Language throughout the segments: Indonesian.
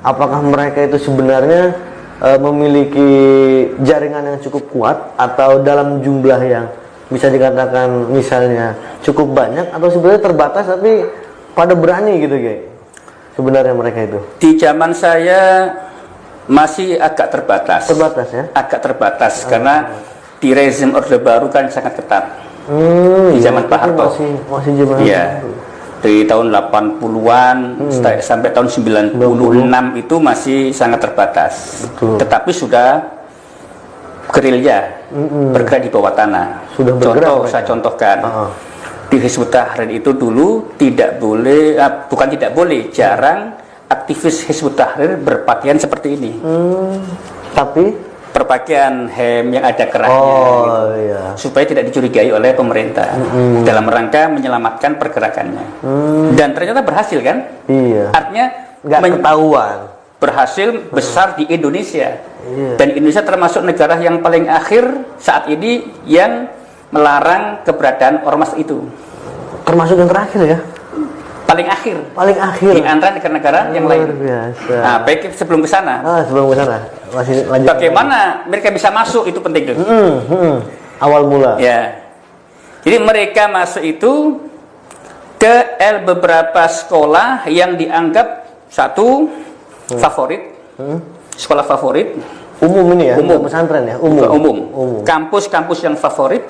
apakah mereka itu sebenarnya memiliki jaringan yang cukup kuat atau dalam jumlah yang bisa dikatakan misalnya cukup banyak, atau sebenarnya terbatas tapi pada berani gitu guys sebenarnya mereka itu? Di zaman saya masih agak terbatas. Terbatas ya? Agak terbatas karena di rezim Orde Baru kan sangat ketat. Di zaman Pak Harto. Masih zaman. Iya. Dari tahun 80-an sampai tahun 96 itu masih sangat terbatas. Betul. Tetapi sudah gerilya, bergerak di bawah tanah. Sudah bergerak. Contoh, saya contohkan. Di Hizbut Tahrir itu dulu tidak boleh, bukan tidak boleh, jarang aktivis Hizbut Tahrir berpakaian seperti ini. Tapi berpakaian hem yang ada kerahnya, gitu. Iya. Supaya tidak dicurigai oleh pemerintah dalam rangka menyelamatkan pergerakannya. Dan ternyata berhasil kan? Iya. Artinya nggak ketahuan. Berhasil besar di Indonesia. Dan Indonesia termasuk negara yang paling akhir saat ini yang melarang keberadaan ormas itu. Termasuk yang terakhir ya? Paling akhir. Paling akhir. Di antara negara-negara yang lain. Luar biasa. Nah, baik sebelum ke sana. Sebelum ke sana. Masih lanjut. Bagaimana mereka bisa masuk itu penting tuh. Awal mula. Ya. Jadi mereka masuk itu ke beberapa sekolah yang dianggap satu favorit, sekolah favorit. Umum ini ya? Umum. Pesantren ya? Umum. Kampus-kampus yang favorit,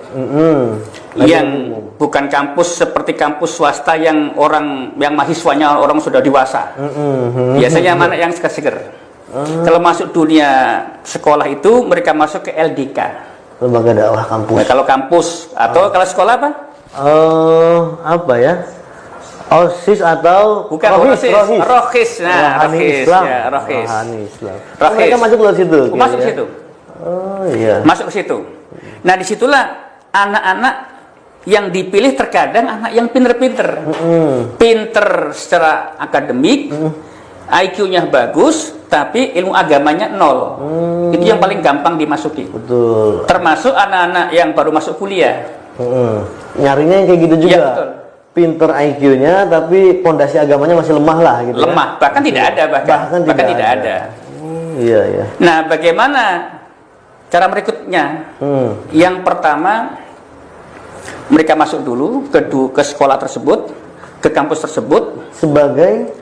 yang bukan kampus seperti kampus swasta yang mahasiswanya orang sudah dewasa. Biasanya mana yang seger-seger. Kalau masuk dunia sekolah itu mereka masuk ke LDK, Lembaga Dakwah Kampus. Nah, kalau kampus atau kalau sekolah apa? Apa ya? OSIS atau bukan Rohis. Nah, Rohis. Islam. Ya, Rohis. Islam. Rohis. Mereka masuk ke situ. Masuk ke situ. Oh iya. Masuk ke situ. Nah, disitulah anak-anak yang dipilih terkadang anak yang pinter-pinter. Pinter secara akademik, IQ-nya bagus, tapi ilmu agamanya nol. Itu yang paling gampang dimasuki. Betul. Termasuk anak-anak yang baru masuk kuliah. Nyarinya yang kayak gitu juga. Ya, betul. Pinter IQ-nya, tapi pondasi agamanya masih lemah lah gitu. Lemah, bahkan tidak ada bahkan tidak ada. Iya, iya. Nah, bagaimana cara merekrutnya? Yang pertama, mereka masuk dulu ke sekolah tersebut, ke kampus tersebut sebagai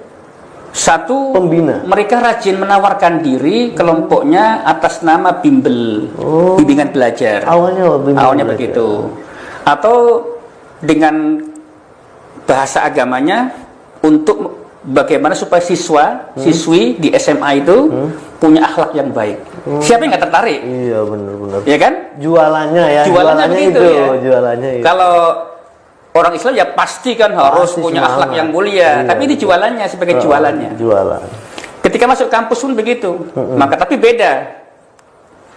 satu pembina. Mereka rajin menawarkan diri kelompoknya atas nama bimbel, bimbingan belajar. Awalnya begitu. Atau dengan bahasa agamanya untuk bagaimana supaya siswi di SMA itu punya akhlak yang baik. Siapa yang nggak tertarik? Iya, benar-benar. Ya kan? Jualannya ya. Jualannya begitu itu, ya. Jualannya itu. Kalau orang Islam ya pasti kan harus punya akhlak yang mulia. Iya, tapi ini jualannya sebagai jualannya. Jualan. Ketika masuk kampus pun begitu. Maka tapi beda.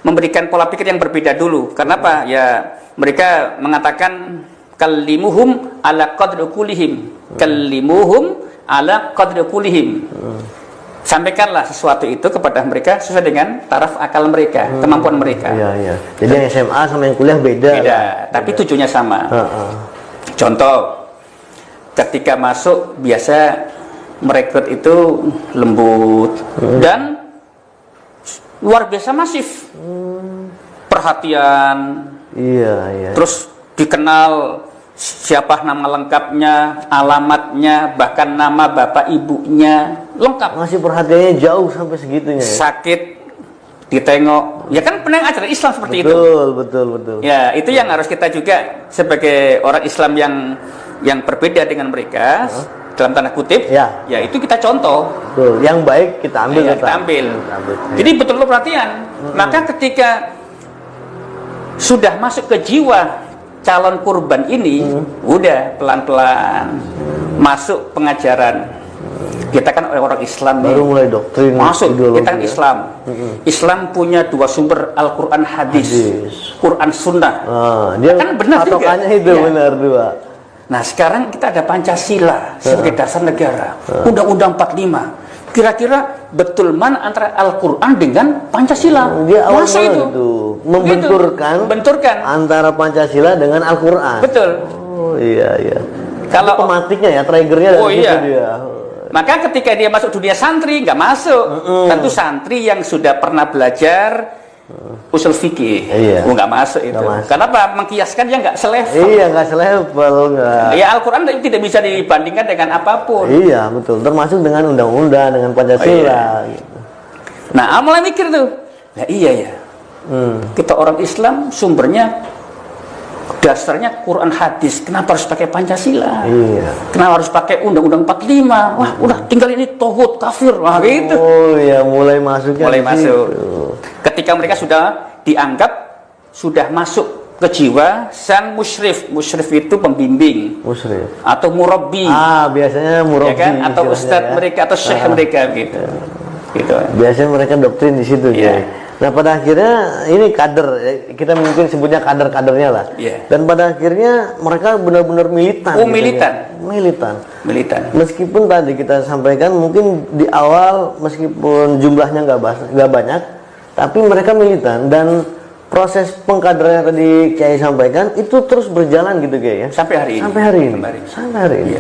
Memberikan pola pikir yang berbeda dulu. Karena apa? Ya mereka mengatakan kallimuhum ala qadri kulihim. Kallimuhum ala qadri kulihim. Sampaikanlah sesuatu itu kepada mereka sesuai dengan taraf akal mereka, kemampuan mereka. Iya, iya. Jadi yang SMA sama yang kuliah beda. Beda, tapi tujuannya sama. Contoh, ketika masuk biasa merekrut itu lembut dan luar biasa masif. Perhatian. Iya, iya. Terus dikenal siapa nama lengkapnya, alamatnya, bahkan nama bapak ibunya lengkap. Masih perhatiannya jauh sampai segitunya ya. Sakit ditengok. Ya kan pernah ajaran Islam seperti itu. Betul. Ya, itu yang harus kita juga sebagai orang Islam yang berbeda dengan mereka dalam tanda kutip. Ya itu kita contoh. Betul. Yang baik kita ambil. Ya, kita ambil. Jadi betul-betul perhatian. Maka ketika sudah masuk ke jiwa calon kurban ini, udah pelan-pelan masuk pengajaran. Kita kan orang Islam baru mulai doktrin masuk. Kita kan Islam. Islam punya dua sumber, Al-Quran, hadis. Quran Sunnah. Dia kan benar juga. Itu ya. Benar dua. Nah sekarang kita ada Pancasila sebagai dasar negara. Undang-Undang 45. Kira-kira betul mana antara Al-Quran dengan Pancasila? Dia awal itu membenturkan antara Pancasila dengan Al-Quran. Betul. Oh iya. Kalau pematiknya ya, triggernya dari situ dia. Maka ketika dia masuk dunia santri, nggak masuk. Tentu santri yang sudah pernah belajar usul fikih, nggak masuk itu. Kenapa? Mengkiaskan dia nggak selevel. Iya, nggak selevel, nggak. Ya Al-Quran tidak bisa dibandingkan dengan apapun. Iya, betul. Termasuk dengan undang-undang, dengan Pancasila. Gitu. Nah, mulai mikir tuh. Nah, iya ya. Kita orang Islam sumbernya dasarnya Quran hadis. Kenapa harus pakai Pancasila? Iya. Kenapa harus pakai Undang-Undang 45? Wah, udah tinggal ini tohut kafir. Wah, gitu. Oh ya, mulai masuknya. Mulai masuk. Ketika mereka sudah dianggap sudah masuk ke jiwa sang musyrif. Musyrif itu pembimbing. Musyrif. Atau murabbi. Biasanya murabbi. Ya kan? Atau ustadz mereka atau syekh mereka gitu. Gitu. Biasanya mereka doktrin di situ, ya. Nah, pada akhirnya ini kader, kita mungkin sebutnya kader-kadernya lah. Dan pada akhirnya mereka benar-benar militan. Oh, gitu, militan. Ya. Militan. Meskipun tadi kita sampaikan mungkin di awal meskipun jumlahnya nggak banyak, tapi mereka militan dan proses pengkaderan yang tadi Kiai sampaikan itu terus berjalan gitu, Kiai ya. Sampai hari ini. Sampai hari ini.